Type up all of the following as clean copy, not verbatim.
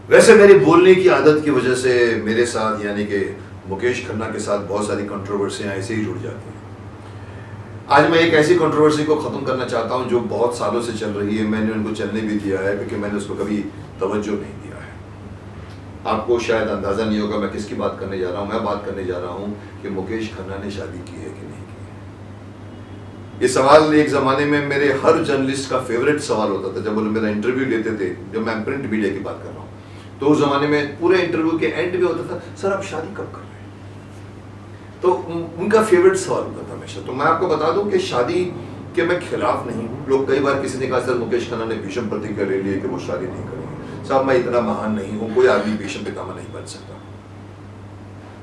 वैसे मेरी बोलने की आदत की वजह से मेरे साथ यानी कि मुकेश खन्ना के साथ बहुत सारी कंट्रोवर्सियाँ ऐसे ही जुड़ जाती हैं। आज मैं एक ऐसी कंट्रोवर्सी को ख़त्म करना चाहता हूं जो बहुत सालों से चल रही है। मैंने उनको चलने भी दिया है क्योंकि मैंने उसको कभी तवज्जो नहीं दिया है। आपको शायद अंदाज़ा नहीं होगा मैं किसकी बात करने जा रहा हूं। मैं बात करने जा रहा हूं कि मुकेश खन्ना ने शादी की है कि नहीं की है। ये सवाल एक ज़माने में मेरे हर जर्नलिस्ट का फेवरेट सवाल होता था। जब वो मेरा इंटरव्यू लेते थे, जब मैं प्रिंट मीडिया की बात कर रहा हूँ, तो उस ज़माने में पूरे इंटरव्यू के एंड में होता था, सर आप शादी कब कर रहे हैं? तो उनका फेवरेट सवाल होता था हमेशा। तो मैं आपको बता दूं कि शादी के मैं खिलाफ नहीं हूं। लोग कई बार किसी ने कहा सर मुकेश खन्ना ने भीषम प्रतिज्ञा ले ली है कि वो शादी नहीं करेंगे। साहब मैं इतना महान नहीं हूं, कोई आदमी भीषम पितामह नहीं बन सकता।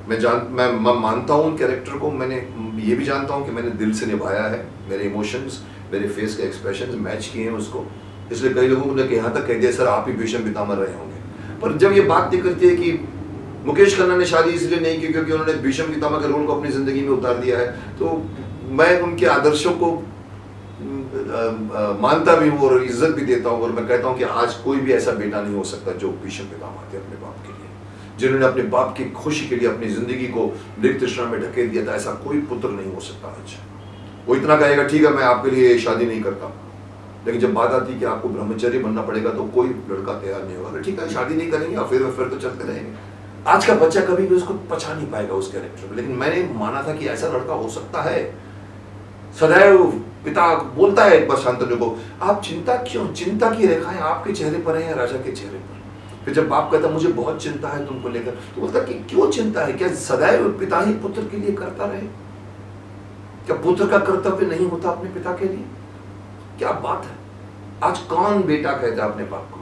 मैं मानता हूं उन कैरेक्टर को। मैंने ये भी जानता हूं कि मैंने दिल से निभाया है। मेरे इमोशंस, मेरे फेस के एक्सप्रेशन मैच किए हैं उसको। इसलिए कई लोगों ने यहाँ तक कह दिया सर आप ही भीषम पितामह रहे होंगे। पर जब ये बात निकलती है कि मुकेश खन्ना ने शादी इसलिए नहीं की क्योंकि उन्होंने भीषम पितामह के रोल को अपनी जिंदगी में उतार दिया है, तो मैं उनके आदर्शों को मानता भी हूँ और इज्जत भी देता हूँ। और मैं कहता हूँ कि आज कोई भी ऐसा बेटा नहीं हो सकता जो भीषम पितामह थे अपने बाप के लिए, जिन्होंने अपने बाप की खुशी के लिए अपनी जिंदगी को मृग तृष्णा में ढकेल दिया था। ऐसा कोई पुत्र नहीं हो सकता आज। वो इतना कहेगा ठीक है मैं आपके लिए शादी नहीं करता, लेकिन जब बात आती है कि आपको ब्रह्मचर्य बनना पड़ेगा तो कोई लड़का तैयार नहीं होगा। ठीक है शादी नहीं करेंगे, फिर तो चलते रहेंगे। आज का बच्चा कभी भी उसको पचा नहीं पाएगा उस कैरेक्टर में। लेकिन मैंने माना था कि ऐसा लड़का हो सकता है। सदैव पिता बोलता है एक बार शांतनु को, आप चिंता क्यों, चिंता की रेखाएं आपके चेहरे पर है या राजा के चेहरे पर? फिर जब बाप कहता मुझे बहुत चिंता है तुमको लेकर, तो बोलता कि क्यों चिंता है? क्या सदैव पिता ही पुत्र के लिए करता रहे? क्या पुत्र का कर्तव्य नहीं होता अपने पिता के लिए? क्या बात है। आज कौन बेटा कहता है अपने बाप को?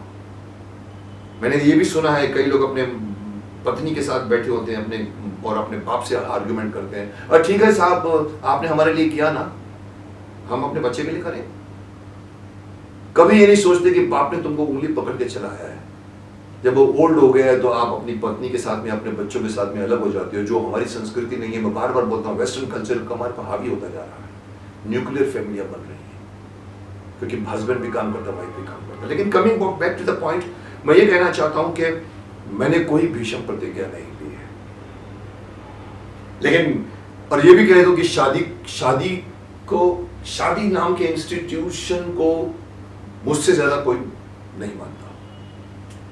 मैंने ये भी सुना है कई लोग अपने पत्नी के साथ बैठे होते हैं अपने और अपने बाप से आर्गुमेंट करते हैं, और ठीक है साहब आपने हमारे लिए किया ना, हम अपने बच्चे के लिए करें। कभी ये नहीं सोचते कि बाप ने तुमको उंगली पकड़ के चलाया है। जब वो ओल्ड हो गया है तो आप अपनी पत्नी के साथ में, अपने बच्चों के साथ में अलग हो जाते हो, जो हमारी संस्कृति नहीं है। मैं बार बार बोलता हूँ वेस्टर्न कल्चर का हमारे पर हावी होता जा रहा है। न्यूक्लियर फैमिलियां बन रही है क्योंकि हस्बैंड भी काम करता, वाइफ भी काम करता। लेकिन coming back to the point, मैं ये कहना चाहता हूं कि मैंने कोई भीषम प्रतिज्ञा नहीं ली है। लेकिन और ये भी कह दूं कि शादी नाम के इंस्टीट्यूशन को मुझसे ज्यादा कोई नहीं मानता।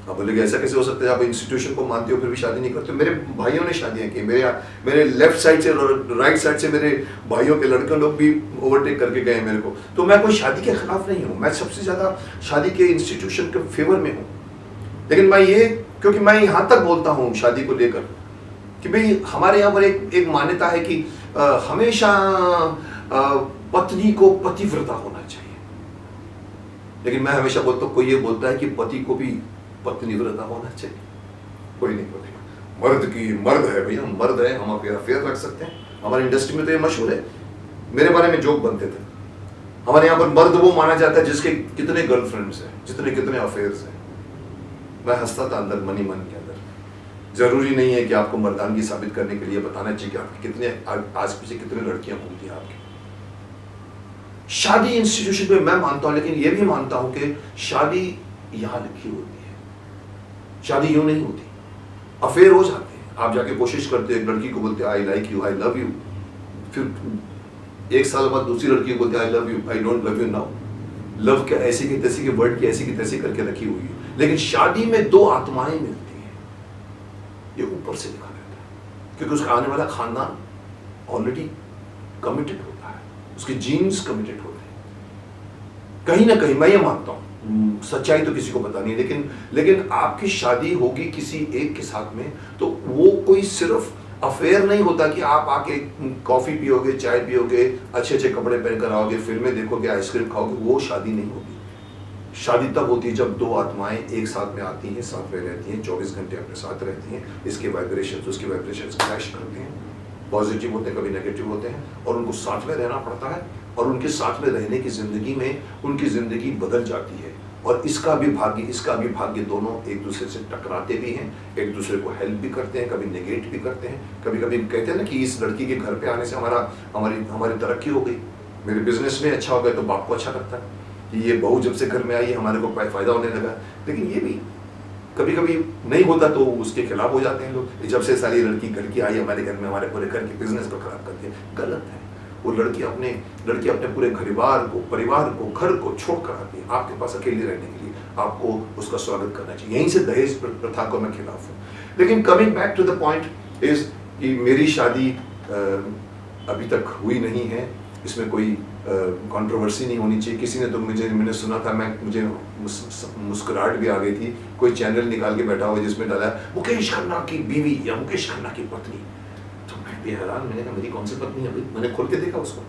आप बोलेंगे ऐसा कैसे हो सकता है, आप इंस्टीट्यूशन को मानते हो फिर भी शादी नहीं करते हो? मेरे भाइयों ने शादियां की। मेरे लेफ्ट साइड से राइट साइड से मेरे भाइयों के लड़के लोग भी ओवरटेक करके गए मेरे को। तो मैं कोई शादी के खिलाफ नहीं हूँ। मैं सबसे ज्यादा शादी के इंस्टीट्यूशन के फेवर में हूँ। लेकिन मैं ये, क्योंकि मैं यहाँ तक बोलता हूँ शादी को लेकर कि भाई हमारे यहाँ पर एक मान्यता है कि हमेशा पत्नी को पतिव्रता होना चाहिए। लेकिन मैं हमेशा बोलता हूँ, कोई ये बोलता है कि पति को भी पत्नीव्रता होना चाहिए? कोई नहीं बोलेगा। मर्द है भैया, मर्द है, हम अफेयर रख सकते हैं। हमारी इंडस्ट्री में तो ये मशहूर है, मेरे बारे में जोक बनते थे। हमारे यहाँ पर मर्द वो माना जाता है जिसके कितने गर्लफ्रेंड्स हैं, कितने अफेयर्स हैं। मैं हंसता था अंदर, मन ही मन के अंदर। जरूरी नहीं है कि आपको मर्दानगी साबित करने के लिए बताना चाहिए कि आपके कितने आज पीछे कितने लड़कियां घूमती हैं आपकी। शादी इंस्टीट्यूशन में मैं मानता हूं, लेकिन यह भी मानता हूं कि शादी यहां लिखी होती है। शादी यूं नहीं होती, अफेयर हो जाते हैं। आप जाके कोशिश करते हैं, एक लड़की को बोलते I like you, I love you, फिर एक साल बाद दूसरी लड़की को बोलते I love you, I don't love you now. Love के ऐसे की तैसे के वर्ड की ऐसी की तैसी करके रखी हुई है। लेकिन शादी में दो आत्माएं मिलती हैं, ये ऊपर से लिखा रहता है, क्योंकि उसका आने वाला खानदान ऑलरेडी कमिटेड होता है, उसके जीन्स कमिटेड होते हैं। कहीं ना कहीं मैं ये मानता हूं, सच्चाई तो किसी को पता नहीं, लेकिन आपकी शादी होगी किसी एक के साथ में, तो वो कोई सिर्फ अफेयर नहीं होता कि आप आके कॉफी पियोगे, चाय पियोगे, अच्छे अच्छे कपड़े पहनकर आओगे, फिल्में देखोगे, आइसक्रीम खाओगे, वो शादी नहीं होगी। शादी तब होती है जब दो आत्माएं एक साथ में आती हैं, साथ में रहती हैं, 24 घंटे अपने साथ रहती हैं। इसके वाइब्रेशंस उसके वाइब्रेशंस क्लैश करते हैं, पॉजिटिव होते हैं, कभी नेगेटिव होते हैं, और उनको साथ में रहना पड़ता है। और उनके साथ में रहने की जिंदगी में उनकी जिंदगी बदल जाती है। और इसका भी भाग्य दोनों एक दूसरे से टकराते भी हैं, एक दूसरे को हेल्प भी करते हैं, कभी नेगेट भी करते हैं। कभी कभी कहते हैं ना कि इस लड़की के घर पे आने से हमारी तरक्की हो गई, मेरे बिजनेस में अच्छा हो गया, तो बाप को अच्छा लगता है कि ये बहू जब से घर में आई हमारे को फायदा होने लगा। लेकिन ये भी कभी कभी नहीं होता तो उसके खिलाफ हो जाते हैं लोग, जब से सारी लड़की घर की आई हमारे घर में, हमारे पूरे घर के बिजनेस को खराब कर दिया। गलत है। वो लड़की अपने पूरे परिवार को घर को छोड़ कर आती है आपके पास अकेली रहने के लिए, आपको उसका स्वागत करना चाहिए। यहीं से दहेज प्रथा को मैं खिलाफ हूँ। लेकिन coming back to the point is कि मेरी शादी अभी तक हुई नहीं है, इसमें कोई कंट्रोवर्सी नहीं होनी चाहिए। किसी ने तो मैंने सुना था, मुझे मुस्कुराहट भी आ गई थी, कोई चैनल निकाल के बैठा हुआ जिसमें डाला मुकेश खन्ना की बीवी या मुकेश खन्ना की पत्नी। तो मैं भी हैरान, मैंने कहा मेरी कौन सी पत्नी है भाई? मैंने खोल के देखा उसको,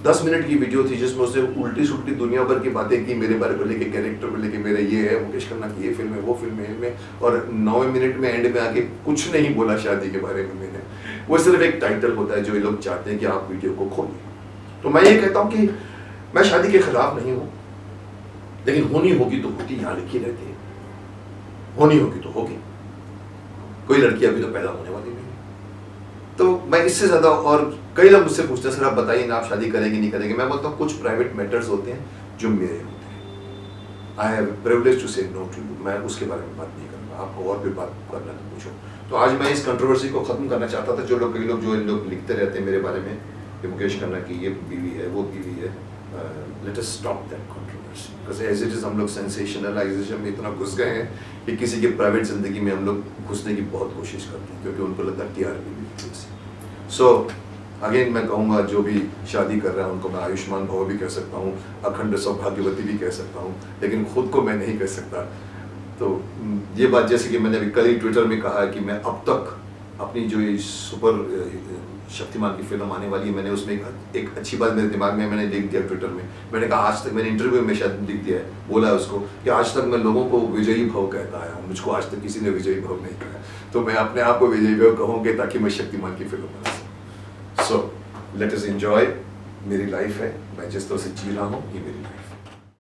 10 मिनट की वीडियो थी जिसमें उसने उल्टी सुल्टी दुनिया भर की बातें की मेरे बारे को लेके, कैरेक्टर को लेके, मेरे ये है मुकेश खन्ना की ये फिल्म है वो फिल्म है, और 9वें मिनट में एंड में आके कुछ नहीं बोला शादी के बारे में। मैंने वो सिर्फ एक टाइटल होता है जो ये लोग चाहते हैं कि आप वीडियो को खोलिए। तो मैं ये कहता हूँ कि मैं शादी के खिलाफ नहीं हूँ, लेकिन होनी होगी तो होती, यहाँ लिखी रहती है, होनी होगी तो होगी। कोई लड़की अभी तो पैदा होने वाली नहीं। तो मैं इससे ज्यादा, और कई लोग मुझसे पूछते हैं सर आप बताइए ना आप शादी करेंगे नहीं करेंगे। मैं बोलता हूँ कुछ प्राइवेट मैटर्स होते हैं जो मेरे होते हैं। आई हैव प्रिविलेज टू से नो टू यू। मैं उसके बारे में बात नहीं करूँगा, आपको और भी बात करना तो पूछो। तो आज मैं इस कंट्रोवर्सी को खत्म करना चाहता था। कई लोग जो लिखते रहते हैं मेरे बारे में कि मुकेश खन्ना की ये बीवी है वो बीवी है, let us stop that controversy, because as it is हम लोग सेंसेशनलाइजेशन में इतना घुस गए हैं कि किसी की प्राइवेट जिंदगी में हम लोग घुसने की बहुत कोशिश करते हैं, क्योंकि उनको लगता है टीआरपी भी। सो अगेन मैं कहूँगा जो भी शादी कर रहा है उनको मैं आयुष्मान भव भी कह सकता हूँ, अखंड सौभाग्यवती भी कह सकता हूँ, लेकिन खुद को मैं नहीं कह सकता। तो ये बात जैसे कि मैंने अभी कल ही ट्विटर में कहा है कि मैं अब तक अपनी जो ये सुपर शक्तिमान की फिल्म आने वाली है, मैंने उसमें एक अच्छी बात मेरे दिमाग में मैंने लिख दिया ट्विटर में। मैंने कहा आज तक, मैंने इंटरव्यू में शायद लिख दिया है, बोला है उसको कि आज तक मैं लोगों को विजयी भव कहता आया हूँ, मुझको आज तक किसी ने विजयी भव नहीं कहा। तो मैं अपने आप को विजयी भव कहूँगे ताकि मैं शक्तिमान की फिल्म बना सकूँ। So let us enjoy. मेरी लाइफ है, मैं जिस तरह से जी रहा हूँ ये मेरी लाइफ है।